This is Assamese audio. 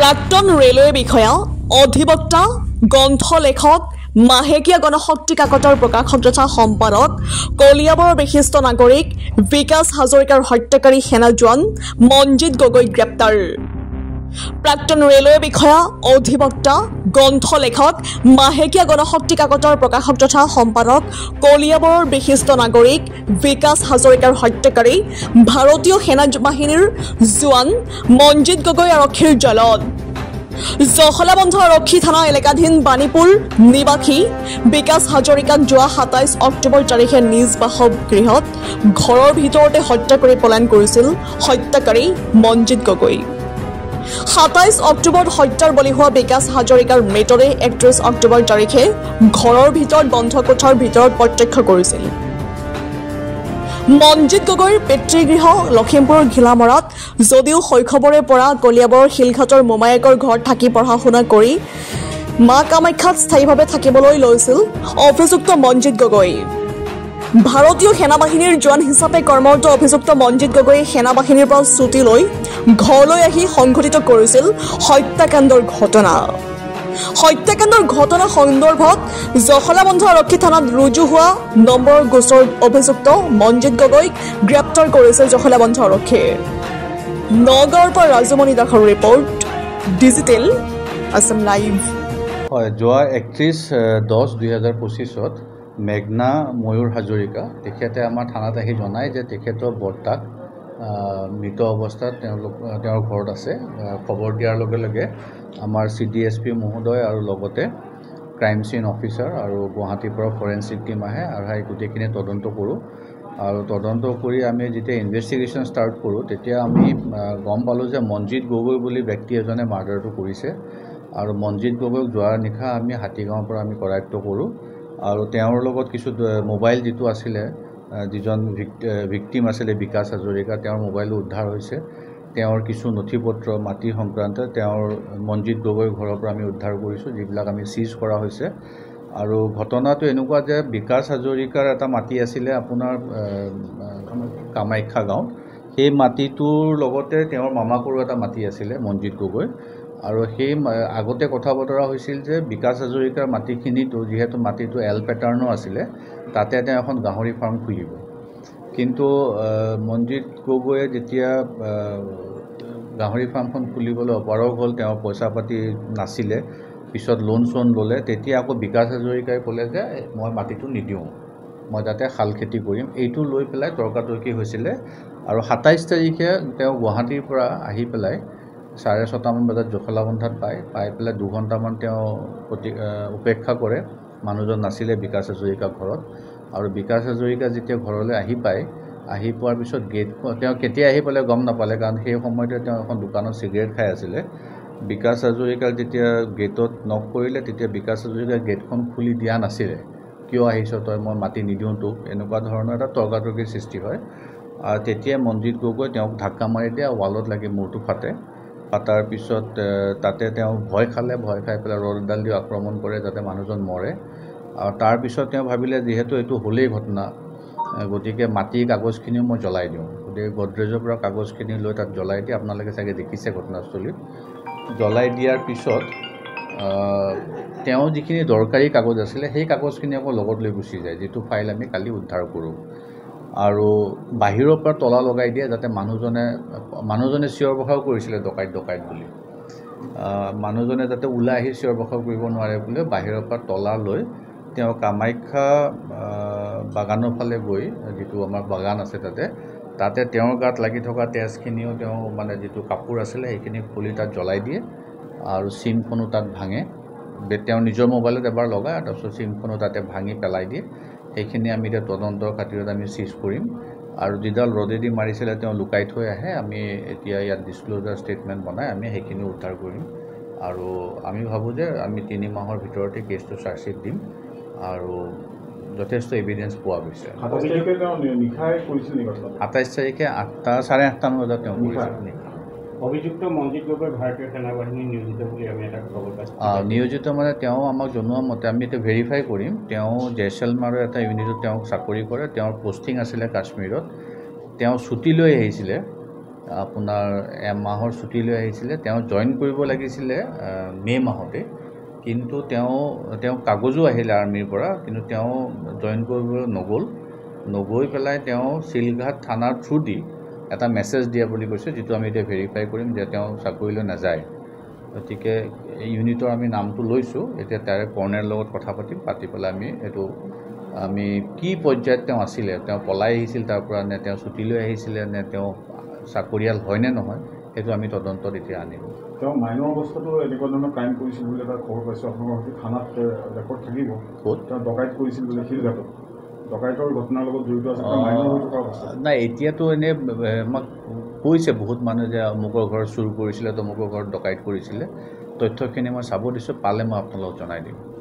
প্ৰাক্তন ৰেলৱে বিষয়া অধিবক্তা গ্ৰন্থ লেখক মাহেকীয়া গণশক্তি কাকতৰ প্ৰকাশক তথা সম্পাদক কলিয়াবৰৰ বিশিষ্ট নাগৰিক বিকাশ হাজৰিকাৰ হত্যাকাৰী সেনা জোৱান মনজিত গগৈ গ্ৰেপ্তাৰ। প্ৰাক্তন ৰেলৱে বিষয়া অধিবক্তা গ্ৰন্থ লেখক মাহেকীয়া গণশক্তি কাকতৰ প্ৰকাশক তথা সম্পাদক কলিয়াবৰৰ বিশিষ্ট নাগৰিক বিকাশ হাজৰিকাৰ হত্যাকাৰী ভাৰতীয় সেনা বাহিনীৰ জোৱান মনজিত গগৈ আৰক্ষীৰ জালত। জখলাবন্ধ আৰক্ষী থানা এলেকাধীন বাণীপুৰ নিবাসী বিকাশ হাজৰিকাক যোৱা ২৭ অক্টোবৰ তাৰিখে নিজ বাসগৃহত ঘৰৰ ভিতৰতে হত্যা কৰি পলায়ন কৰিছিল হত্যাকাৰী মনজিত গগৈ। ২৭ অক্টোবৰত হত্যাৰ বলি হোৱা বিকাশ হাজৰিকাৰ মৃতদেহ ৩১ অক্টোবৰ তাৰিখে ঘৰৰ ভিতৰত বন্ধ কোঠাৰ ভিতৰত প্ৰত্যক্ষ কৰিছিল। মনজিত গগৈৰ পিতৃগৃহ লখিমপুৰৰ ঘিলামৰাত যদিও শৈশৱৰে পৰা কলিয়াবৰৰ শিলঘাটৰ মোমায়েকৰ ঘৰত থাকি পঢ়া শুনা কৰি মা কামাখ্যাত স্থায়ীভাৱে থাকিবলৈ লৈছিল অভিযুক্ত মনজিত গগৈ। ভাৰতীয় সেনা বাহিনীৰ জোৱান হিচাপে কৰ্মৰত অভিযুক্ত মনজিত গগৈয়ে সেনা বাহিনীৰ পৰা ছুটী লৈ ঘৰলৈ আহি সংঘটিত কৰিছিল হত্যাকাণ্ডৰ ঘটনা। হত্যাকাণ্ডৰ ঘটনা সন্দৰ্ভত জখলাবন্ধ আৰক্ষী থানাত ৰুজু হোৱা নম্বৰৰ গোচৰ অভিযুক্ত মনজিত গগৈক গ্ৰেপ্তাৰ কৰিছিল জখলাবন্ধ আৰক্ষীয়ে। নগাঁৱৰ পৰা ৰাজুমণি দাসৰ ৰিপৰ্ট, ডিজিটেল আছাম লাইভ। হয়, যোৱা ৩১-১০-২০২৫ মেঘনা ময়ূৰ হাজৰিকা তেখেতে আমাৰ থানাত আহি জনায় যে তেখেতৰ বৰ্তাক মৃত অৱস্থাত তেওঁৰ ঘৰত আছে। খবৰ দিয়াৰ লগে লগে আমাৰ CDSP মহোদয় আৰু লগতে ক্ৰাইম চিন অফিচাৰ আৰু গুৱাহাটীৰ পৰা ফৰেনচিক টিম আহে আৰু গোটেইখিনি তদন্ত কৰোঁ। আৰু তদন্ত কৰি আমি যেতিয়া ইনভেষ্টিগেশ্যন ষ্টাৰ্ট কৰোঁ তেতিয়া আমি গম পালোঁ যে মনজিত গগৈ বুলি ব্যক্তি এজনে মাৰ্ডাৰটো কৰিছে। আৰু মনজিত গগৈক যোৱা নিশা আমি হাতীগাঁৱৰ পৰা আমি কৰায়ত্ব কৰোঁ আৰু তেওঁৰ লগত কিছু মোবাইল যিটো আছিলে, যিজন ভিক্টিম আছিলে বিকাশ হাজৰিকা, তেওঁৰ মোবাইলো উদ্ধাৰ হৈছে। তেওঁৰ কিছু নথি পত্ৰ মাটি সংক্ৰান্ত তেওঁৰ মনজিত গগৈৰ ঘৰৰ পৰা আমি উদ্ধাৰ কৰিছোঁ, যিবিলাক আমি চিজ কৰা হৈছে। আৰু ঘটনাটো এনেকুৱা যে বিকাশ হাজৰিকাৰ এটা মাটি আছিলে আপোনাৰ কামাখ্যা গাঁৱত। সেই মাটিটোৰ লগতে তেওঁৰ মামাকৰো এটা মাটি আছিলে মনজিত গগৈ। আৰু সেই আগতে কথা বতৰা হৈছিল যে বিকাশ হাজৰিকাৰ মাটিখিনিতো যিহেতু মাটিটো এল পেটাৰ্ণো আছিলে, তাতে তেওঁ এখন গাহৰি ফাৰ্ম খুলিব। কিন্তু মনজিত গগৈয়ে যেতিয়া গাহৰি ফাৰ্মখন খুলিবলৈ অপাৰগ হ'ল, তেওঁৰ পইচা পাতি নাছিলে, পিছত লোন চোন ল'লে, তেতিয়া আকৌ বিকাশ হাজৰিকাই ক'লে যে মই মাটিটো নিদিওঁ, মই তাতে শাল খেতি কৰিম। এইটো লৈ পেলাই তৰ্কাতৰ্কি হৈছিলে। আৰু ২৭ তাৰিখে তেওঁ গুৱাহাটীৰ পৰা আহি পেলাই ৬:৩০ বজাত জখলাবন্ধাত পাই পেলাই ২ ঘণ্টামান তেওঁ উপেক্ষা কৰে। মানুহজন নাছিলে বিকাশ হাজৰিকা ঘৰত। আৰু বিকাশ হাজৰিকা যেতিয়া ঘৰলৈ আহি পোৱাৰ পিছত তেওঁ কেতিয়া আহি পালে গম নাপালে, কাৰণ সেই সময়তে তেওঁ এখন দোকানত চিগাৰেট খাই আছিলে। বিকাশ হাজৰিকাক যেতিয়া গেটত নক কৰিলে তেতিয়া বিকাশ হাজৰিকাই গেটখন খুলি দিয়া নাছিলে। কিয় আহিছ তই, মই মাটি নিদিওঁ তোক, এনেকুৱা ধৰণৰ এটা তৰ্কাতৰ্কিৰ সৃষ্টি হয়। আৰু তেতিয়াই মনজিত গগৈ তেওঁক ধাক্কা মাৰি দিয়ে, ৱালত লাগি মূৰটো ফাটাৰ পিছত তাতে তেওঁ ভয় খাই পেলাই ৰড এডাল দি আক্ৰমণ কৰে যাতে মানুহজন মৰে। আৰু তাৰপিছত তেওঁ ভাবিলে যিহেতু এইটো হ'লেই ঘটনা, গতিকে মাটিৰ কাগজখিনিও মই জ্বলাই দিওঁ। গতিকে গডৰেজৰ পৰা কাগজখিনি লৈ তাত জ্বলাই দিয়ে। আপোনালোকে চাগে দেখিছে ঘটনাস্থলীত। জ্বলাই দিয়াৰ পিছত তেওঁ যিখিনি দৰকাৰী কাগজ আছিলে সেই কাগজখিনি আকৌ লগত লৈ গুচি যায়, যিটো ফাইল আমি কালি উদ্ধাৰ কৰোঁ। আৰু বাহিৰৰ পৰা তলা লগাই দিয়ে যাতে মানুহজনে চিঞৰ বাখৰ কৰিছিলে ডকাইত বুলি। মানুহজনে যাতে ওলাই আহি চিঞৰ বাখৰ কৰিব নোৱাৰে বুলি বাহিৰৰ পৰা তলা লৈ তেওঁ কামাখ্যা বাগানৰ ফালে গৈ, যিটো আমাৰ বাগান আছে তাতে তেওঁৰ গাত লাগি থকা তেজখিনিও তেওঁ যিটো কাপোৰ আছিলে সেইখিনি খুলি তাত জ্বলাই দিয়ে। আৰু চিমখনো তাত ভাঙে। তেওঁ নিজৰ মোবাইলত এবাৰ লগায় আৰু তাৰপিছত চিমখনো তাতে ভাঙি পেলাই দিয়ে। সেইখিনি আমি এতিয়া তদন্তৰ খাতিৰত আমি চিজ কৰিম। আৰু যিডাল ৰদেদি মাৰিছিলে তেওঁ লুকাই থৈ আহে, আমি এতিয়া ইয়াত ডিছক্ল'জাৰ ষ্টেটমেণ্ট বনাই আমি সেইখিনি উদ্ধাৰ কৰিম। আৰু আমি ভাবোঁ যে আমি ৩ মাহৰ ভিতৰতে কেছটো চাৰ্জশ্বিট দিম আৰু যথেষ্ট এভিডেঞ্চ পোৱা গৈছে। ২৭ তাৰিখে ৮:৩০ বজাত তেওঁ কৰিছিল। অভিযুক্ত মনজিত গগৈ ভাৰতীয় সেনা বাহিনী নিয়োজিত বুলি আমি এটা খবৰ পাইছোঁ। নিয়োজিত তেওঁ আমাক জনোৱা মতে আমি এতিয়া ভেৰিফাই কৰিম। তেওঁ জেছলমাৰৰ এটা ইউনিটত তেওঁ চাকৰি কৰে। তেওঁৰ পষ্টিং আছিলে কাশ্মীৰত। তেওঁ ছুটী লৈ আহিছিলে আপোনাৰ এমাহৰ ছুটী লৈ আহিছিলে তেওঁ জইন কৰিব লাগিছিলে মে' মাহতে কিন্তু তেওঁ কাগজো আহিলে আৰ্মিৰ পৰা কিন্তু তেওঁ জইন কৰিবলৈ নগৈ পেলাই তেওঁ চিলঘাট থানাৰ থ্ৰু দি এটা মেছেজ দিয়া বুলি কৈছে যিটো আমি এতিয়া ভেৰিফাই কৰিম যে তেওঁ চাকৰিলৈ নাযায় গতিকে ইউনিটৰ আমি নামটো লৈছোঁ এতিয়া তাৰে কৰ্ণেলৰ লগত কথা পাতি পেলাই আমি কি পৰ্যায়ত তেওঁ আছিলে তেওঁ পলাই আহিছিল তাৰ পৰা নে তেওঁ ছুটী লৈ আহিছিলে নে তেওঁ চাকৰিয়াল হয় নে নহয় সেইটো আমি তদন্তত এতিয়া আনিম তেওঁ মাইনৰ অৱস্থাটো এনেকুৱা ধৰণৰ ক্ৰাইম কৰিছিল বুলি এটা খবৰ পাইছোঁ আপোনালোকৰ হয়তো থানাত ৰেকৰ্ড থাকিব ক'ত তেওঁ ডকাইত কৰিছিল বুলি শিলঘাটত ডকাইতৰ ঘটনাৰ লগত জড়িত আছে মাইনৰ হৈ থকা অৱস্থা নাই এতিয়াতো এনেই আমাক কৈছে বহুত মানুহে যে অমুকৰ ঘৰত চুৰ কৰিছিলে তমুকৰ ঘৰত ডকাইত কৰিছিলে তথ্যখিনি মই চাব দিছোঁ পালে মই আপোনালোকক জনাই দিম